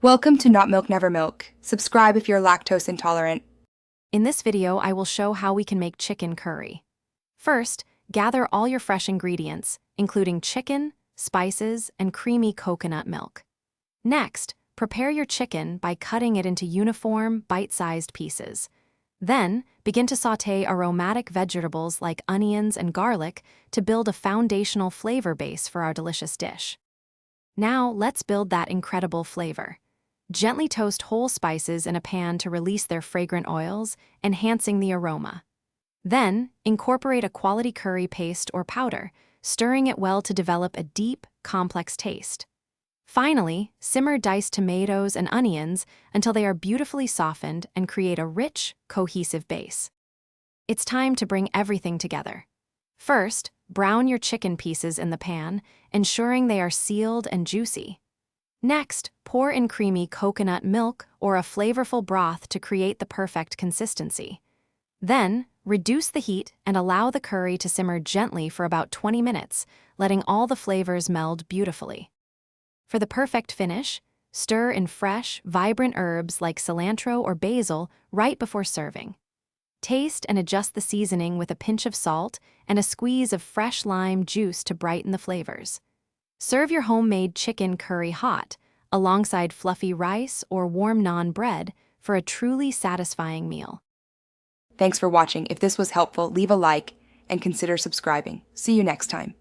Welcome to Not Milk Never Milk. Subscribe if you're lactose intolerant. In this video, I will show how we can make chicken curry. First, gather all your fresh ingredients, including chicken, spices, and creamy coconut milk. Next, prepare your chicken by cutting it into uniform, bite-sized pieces. Then, begin to sauté aromatic vegetables like onions and garlic to build a foundational flavor base for our delicious dish. Now, let's build that incredible flavor. Gently toast whole spices in a pan to release their fragrant oils, enhancing the aroma. Then, incorporate a quality curry paste or powder, stirring it well to develop a deep, complex taste. Finally, simmer diced tomatoes and onions until they are beautifully softened and create a rich, cohesive base. It's time to bring everything together. First, brown your chicken pieces in the pan, ensuring they are sealed and juicy. Next, pour in creamy coconut milk or a flavorful broth to create the perfect consistency. Then, reduce the heat and allow the curry to simmer gently for about 20 minutes, letting all the flavors meld beautifully. For the perfect finish, stir in fresh, vibrant herbs like cilantro or basil right before serving. Taste and adjust the seasoning with a pinch of salt and a squeeze of fresh lime juice to brighten the flavors. Serve your homemade chicken curry hot, alongside fluffy rice or warm naan bread for a truly satisfying meal. Thanks for watching. If this was helpful, leave a like and consider subscribing. See you next time.